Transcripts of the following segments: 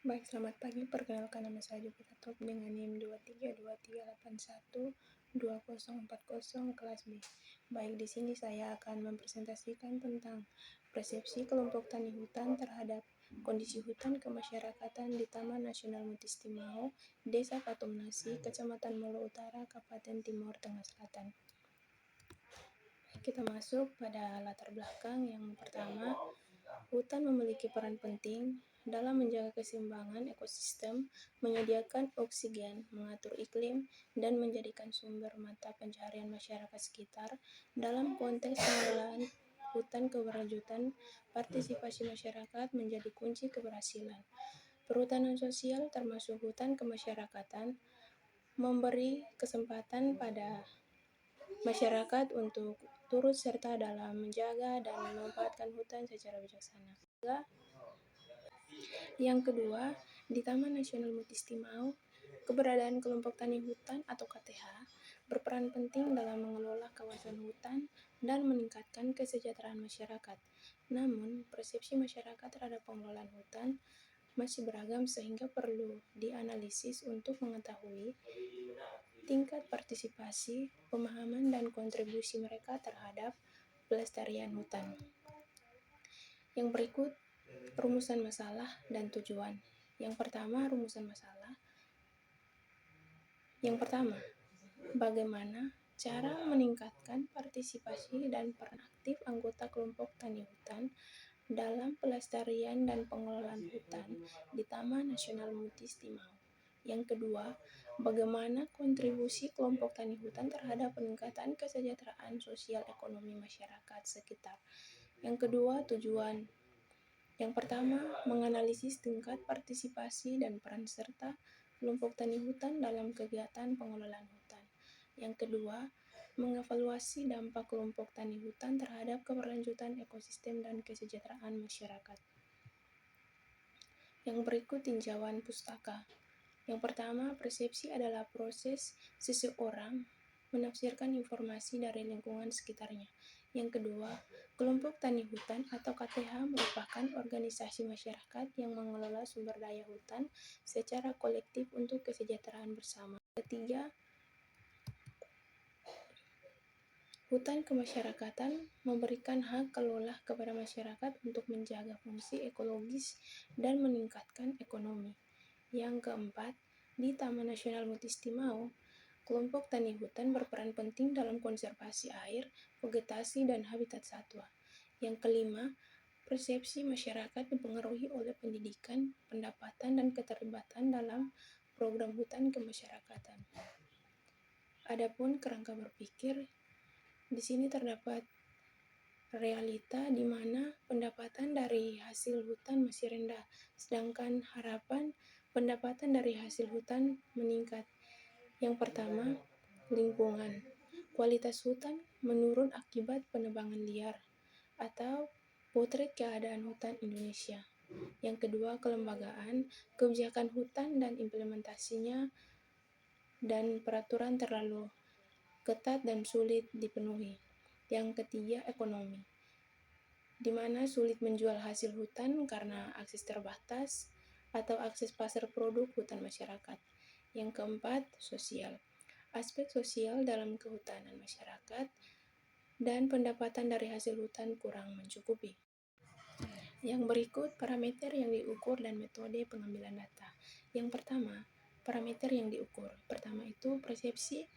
Baik, selamat pagi. Perkenalkan nama saya Jupiter Top dengan NIM 2323812040 kelas B. Baik, di sini saya akan mempresentasikan tentang persepsi kelompok tani hutan terhadap kondisi hutan kemasyarakatan di Taman Nasional Mutis Timau, Desa Katumnasi, Kecamatan Molo Utara, Kabupaten Timur Tengah Selatan. Kita masuk pada latar belakang yang pertama. Hutan memiliki peran penting dalam menjaga keseimbangan ekosistem, menyediakan oksigen, mengatur iklim, dan menjadikan sumber mata pencaharian masyarakat sekitar. Dalam konteks pengelolaan hutan keberlanjutan, partisipasi masyarakat menjadi kunci keberhasilan. Perhutanan sosial termasuk hutan kemasyarakatan memberi kesempatan pada masyarakat untuk turut serta dalam menjaga dan memanfaatkan hutan secara bijaksana. Yang kedua, di Taman Nasional Mutis Timau, keberadaan kelompok tani hutan atau KTH berperan penting dalam mengelola kawasan hutan dan meningkatkan kesejahteraan masyarakat. Namun, persepsi masyarakat terhadap pengelolaan hutan masih beragam sehingga perlu dianalisis untuk mengetahui tingkat partisipasi, pemahaman, dan kontribusi mereka terhadap pelestarian hutan. Yang berikut, rumusan masalah dan tujuan. Yang pertama, rumusan masalah. Yang pertama, bagaimana cara meningkatkan partisipasi dan peran aktif anggota kelompok tani hutan dalam pelestarian dan pengelolaan hutan di Taman Nasional Mutis Timau. Yang kedua, bagaimana kontribusi kelompok tani hutan terhadap peningkatan kesejahteraan sosial ekonomi masyarakat sekitar. Yang kedua, tujuan. Yang pertama, menganalisis tingkat partisipasi dan peran serta kelompok tani hutan dalam kegiatan pengelolaan hutan. Yang kedua, mengevaluasi dampak kelompok tani hutan terhadap keberlanjutan ekosistem dan kesejahteraan masyarakat. Yang berikut tinjauan pustaka. Yang pertama, persepsi adalah proses seseorang menafsirkan informasi dari lingkungan sekitarnya. Yang kedua, kelompok tani hutan atau KTH merupakan organisasi masyarakat yang mengelola sumber daya hutan secara kolektif untuk kesejahteraan bersama. Ketiga, hutan kemasyarakatan memberikan hak kelola kepada masyarakat untuk menjaga fungsi ekologis dan meningkatkan ekonomi. Yang keempat, di Taman Nasional Mutis Timau, kelompok tani hutan berperan penting dalam konservasi air, vegetasi, dan habitat satwa. Yang kelima, persepsi masyarakat dipengaruhi oleh pendidikan, pendapatan, dan keterlibatan dalam program hutan kemasyarakatan. Adapun kerangka berpikir, di sini terdapat realita di mana pendapatan dari hasil hutan masih rendah, sedangkan harapan pendapatan dari hasil hutan meningkat. Yang pertama, lingkungan. Kualitas hutan menurun akibat penebangan liar atau potret keadaan hutan Indonesia. Yang kedua, kelembagaan, kebijakan hutan dan implementasinya dan peraturan terlalu ketat dan sulit dipenuhi. Yang ketiga, ekonomi, di mana sulit menjual hasil hutan karena akses terbatas atau akses pasar produk hutan masyarakat. Yang keempat, sosial. Aspek sosial dalam kehutanan masyarakat dan pendapatan dari hasil hutan kurang mencukupi. Yang berikut parameter yang diukur dan metode pengambilan data. Yang pertama, parameter yang diukur. Pertama itu persepsi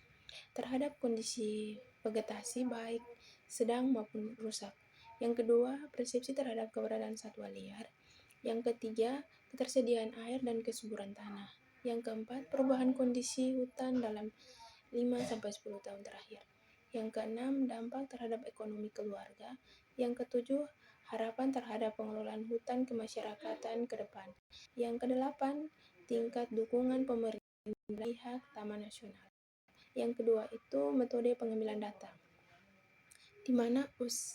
terhadap kondisi vegetasi baik sedang maupun rusak. Yang kedua, persepsi terhadap keberadaan satwa liar. Yang ketiga, ketersediaan air dan kesuburan tanah. Yang keempat, perubahan kondisi hutan dalam 5-10 tahun terakhir. Yang keenam, dampak terhadap ekonomi keluarga. Yang ketujuh, harapan terhadap pengelolaan hutan kemasyarakatan ke depan. Yang kedelapan, tingkat dukungan pemerintah pihak Taman Nasional. Yang kedua itu metode pengambilan data, di mana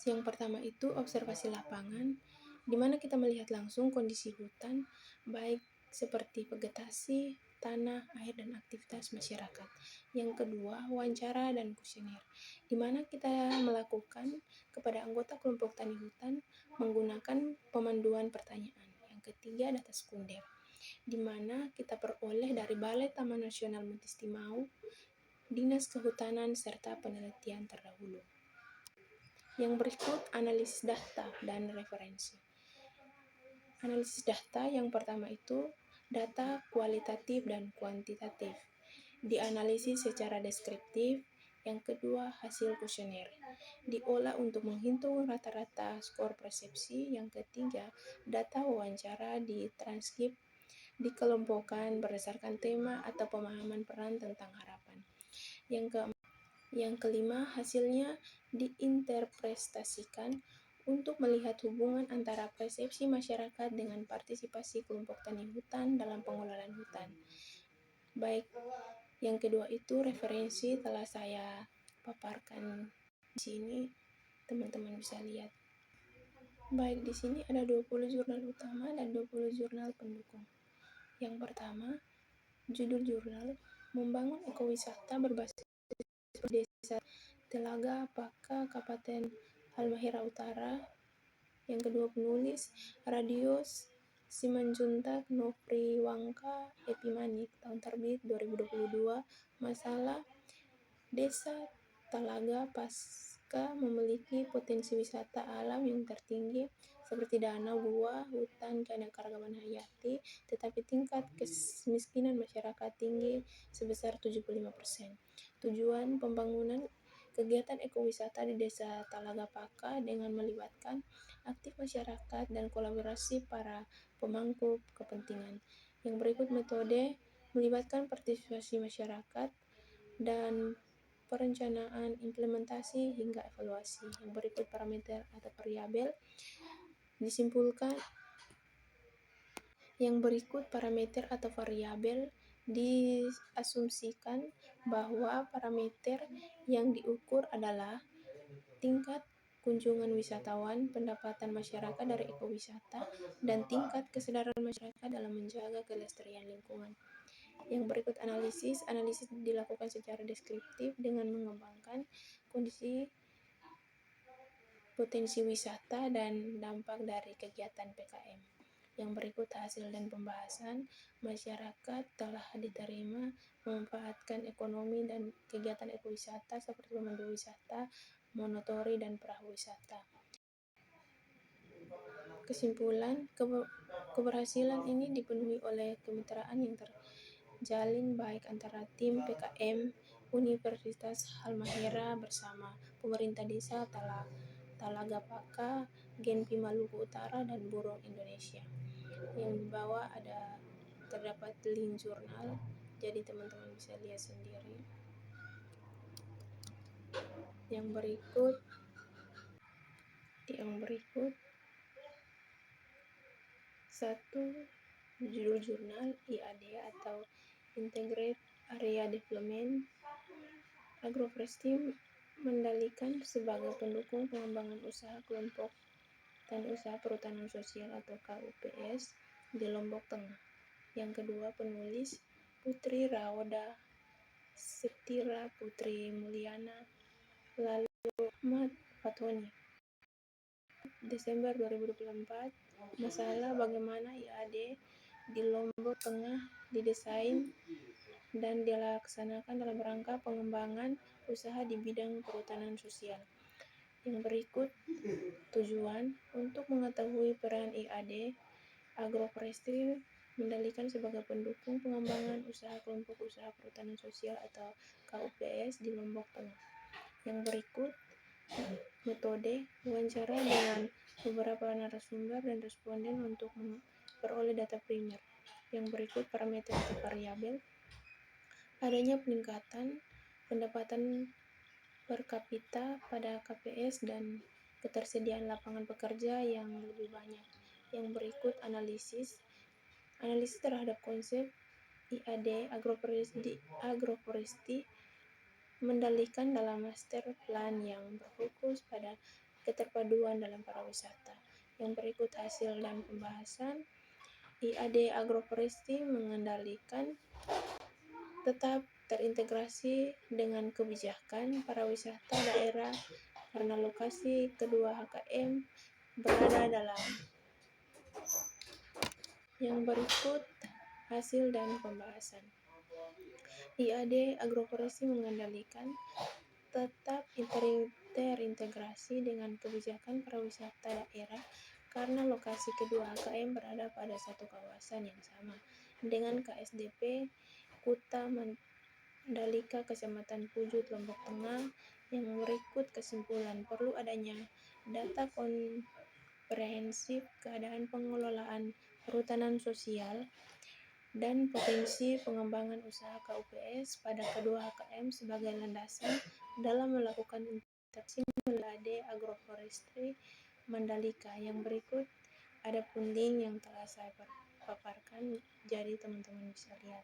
yang pertama itu observasi lapangan, di mana kita melihat langsung kondisi hutan, baik seperti vegetasi, tanah, air, dan aktivitas masyarakat. Yang kedua, wawancara dan kuesioner, di mana kita melakukan kepada anggota kelompok tani hutan menggunakan pemanduan pertanyaan. Yang ketiga, data sekunder. di mana kita peroleh dari Balai Taman Nasional Muntis Timau, Dinas Kehutanan, serta penelitian terdahulu. Yang berikut analisis data dan referensi. Analisis data yang pertama itu data kualitatif dan kuantitatif. Dianalisis secara deskriptif. Yang kedua, hasil kuesioner. Diolah untuk menghitung rata-rata skor persepsi. Yang ketiga, data wawancara ditranskrip, dikelompokkan berdasarkan tema atau pemahaman peran tentang harapan. Yang kelima, hasilnya diinterpretasikan untuk melihat hubungan antara persepsi masyarakat dengan partisipasi kelompok tani hutan dalam pengelolaan hutan. Baik, yang kedua itu referensi telah saya paparkan di sini, teman-teman bisa lihat. Baik, di sini ada 20 jurnal utama dan 20 jurnal pendukung. Yang pertama, judul jurnal Membangun Ekowisata Berbasis Desa Telaga Apaka, Kabupaten Halmahera Utara. Yang kedua, penulis Radios Simanjuntak Nofri Wangka Epimanik, tahun terbit 2022. Masalah Desa Talaga Pasca memiliki potensi wisata alam yang tertinggi seperti danau, gua, hutan, keanekaragaman hayati, tetapi tingkat kemiskinan masyarakat tinggi sebesar 75%. Tujuan pembangunan kegiatan ekowisata di Desa Talaga Paka dengan melibatkan aktif masyarakat dan kolaborasi para pemangku kepentingan. Yang berikut metode melibatkan partisipasi masyarakat dan perencanaan, implementasi, hingga evaluasi. Yang berikut parameter atau variabel disimpulkan. Yang berikut parameter atau variabel diasumsikan bahwa parameter yang diukur adalah tingkat kunjungan wisatawan, pendapatan masyarakat dari ekowisata, dan tingkat kesadaran masyarakat dalam menjaga kelestarian lingkungan. Yang berikut analisis. Analisis dilakukan secara deskriptif dengan mengembangkan kondisi potensi wisata dan dampak dari kegiatan PKM. Yang berikut hasil dan pembahasan. Masyarakat telah diterima memanfaatkan ekonomi dan kegiatan ekowisata seperti pemandu wisata, monotori, dan perahu wisata. Kesimpulan, keberhasilan ini dipenuhi oleh kemitraan yang terjalin baik antara tim PKM Universitas Halmahera bersama pemerintah desa Talaga Paka, Genpi Maluku Utara, dan Burung Indonesia. Yang di bawah terdapat link jurnal, jadi teman-teman bisa lihat sendiri. Yang berikut 1. Judul jurnal IAD atau Integrated Area Development. Agroforestry mendalikan sebagai pendukung pengembangan usaha kelompok tani usaha perhutanan sosial atau KUPS di Lombok Tengah. Yang kedua, penulis Putri Raoda Septira Putri Mulyana, lalu Ahmad Fatoni, Desember 2024. Masalah bagaimana IAD di Lombok Tengah didesain dan dilaksanakan dalam rangka pengembangan usaha di bidang perhutanan sosial. Yang berikut tujuan untuk mengetahui peran IAD. Agroforestry mendalikan sebagai pendukung pengembangan usaha kelompok usaha perhutanan sosial atau KUPS di Lombok Tengah. Yang berikut metode wawancara dengan beberapa narasumber dan responden untuk memperoleh data primer. Yang berikut parameter atau variabel. Adanya peningkatan pendapatan per kapita pada KPS dan ketersediaan lapangan pekerja yang lebih banyak. Yang berikut analisis terhadap konsep IAD. Agroforestry mendalikan dalam master plan yang berfokus pada keterpaduan dalam pariwisata. Yang berikut hasil dan pembahasan. IAD Agroforestry mengendalikan tetap terintegrasi dengan kebijakan pariwisata daerah karena lokasi kedua HKM berada dalam. Yang berikut Hasil dan pembahasan. IAD Agroforestry mengendalikan tetap terintegrasi dengan kebijakan pariwisata daerah karena lokasi kedua HKM berada pada satu kawasan yang sama dengan KSDP Kuta Mandalika Kecamatan Pujut Lombok Tengah. Yang berikut kesimpulan: perlu adanya data komprehensif keadaan pengelolaan perhutanan sosial dan potensi pengembangan usaha KUPS pada kedua HKM sebagai landasan dalam melakukan interaksi melalui Agroforestry Mandalika. Yang berikut ada pun link yang telah saya paparkan, jadi teman-teman bisa lihat.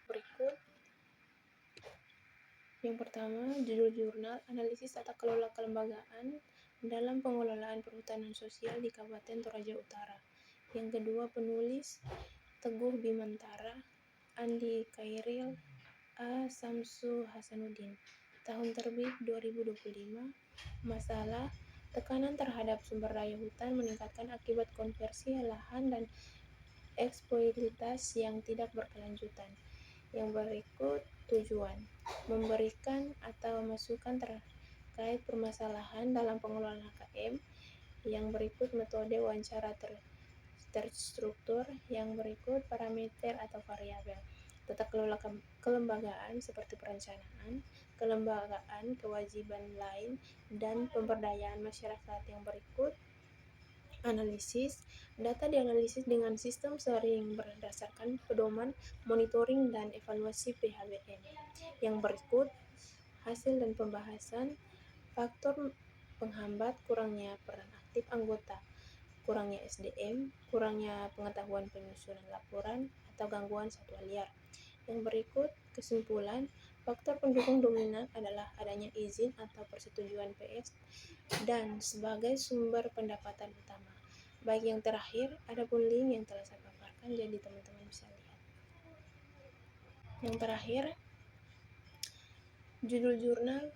Berikut yang pertama, judul jurnal analisis tata kelola kelembagaan dalam pengelolaan perhutanan sosial di Kabupaten Toraja Utara. Yang kedua, penulis Teguh Bimantara, Andi Kairil, A. Samsu Hasanuddin. Tahun terbit 2025. Masalah tekanan terhadap sumber daya hutan meningkatkan akibat konversi lahan dan eksploitasi yang tidak berkelanjutan. Yang berikut tujuan: memberikan atau masukan terkait permasalahan dalam pengelolaan HKM. Yang berikut metode wawancara terstruktur. Yang berikut parameter atau variabel tata kelola kelembagaan seperti perencanaan, kelembagaan, kewajiban lain, dan pemberdayaan masyarakat. Yang berikut analisis. Data dianalisis dengan sistem sering berdasarkan pedoman monitoring dan evaluasi PHBM. Yang berikut hasil dan pembahasan. Faktor penghambat: kurangnya peran aktif anggota, kurangnya SDM, kurangnya pengetahuan penyusunan laporan, atau gangguan satwa liar. Yang berikut kesimpulan: faktor pendukung dominan adalah adanya izin atau persetujuan PS dan sebagai sumber pendapatan utama. Baik yang terakhir, ada pun link yang telah saya paparkan, jadi teman-teman bisa lihat. Yang terakhir, judul jurnal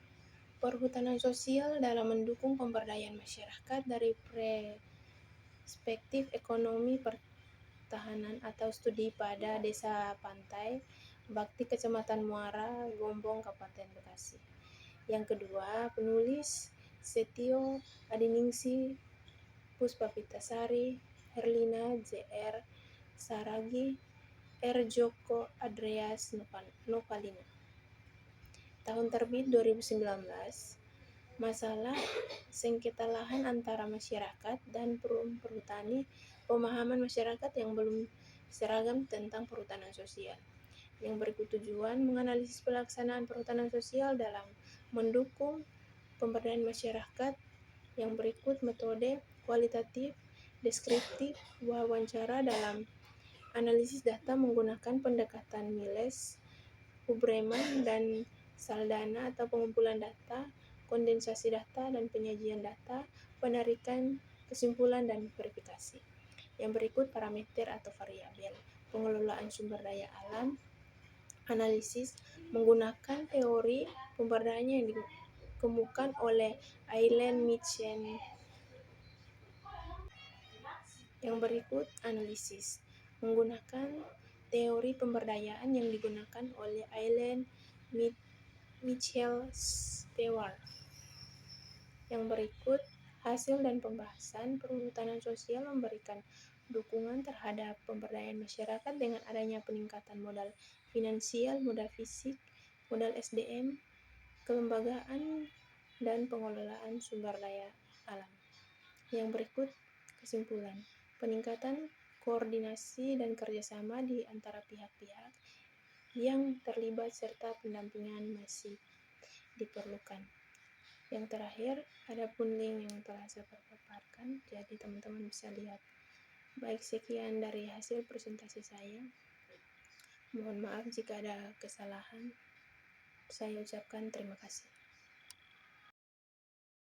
perhutanan sosial dalam mendukung pemberdayaan masyarakat dari perspektif ekonomi pertahanan atau studi pada Desa Pantai Bakti Kecamatan Muara, Gombong, Kabupaten Bekasi. Yang kedua, penulis Setio Adiningsi Puspapitasari, Herlina JR Saragi, R. Joko Andreas Nopalina. Tahun terbit 2019. Masalah sengketa lahan antara masyarakat dan perhutani, pemahaman masyarakat yang belum seragam tentang perhutanan sosial. Yang berikut tujuan: menganalisis pelaksanaan perhutanan sosial dalam mendukung pemberdayaan masyarakat. Yang berikut metode kualitatif, deskriptif, wawancara dalam analisis data menggunakan pendekatan Miles, Hubreman, dan Saldana atau pengumpulan data, kondensasi data, dan penyajian data, penarikan kesimpulan, dan verifikasi. Yang berikut parameter atau variabel pengelolaan sumber daya alam, analisis menggunakan teori pemberdayaan yang dikemukakan oleh Aileen Mitchell. Yang berikut analisis menggunakan teori pemberdayaan yang digunakan oleh Aileen Mitchell Stewart. Yang berikut hasil dan pembahasan. Perhutanan sosial memberikan dukungan terhadap pemberdayaan masyarakat dengan adanya peningkatan modal finansial, modal fisik, modal SDM, kelembagaan, dan pengelolaan sumber daya alam. Yang berikut kesimpulan: peningkatan koordinasi dan kerjasama di antara pihak-pihak yang terlibat serta pendampingan masih diperlukan. Yang terakhir, ada pun link yang telah saya paparkan, jadi teman-teman bisa lihat. Baik, sekian dari hasil presentasi saya. Mohon maaf jika ada kesalahan. Saya ucapkan terima kasih.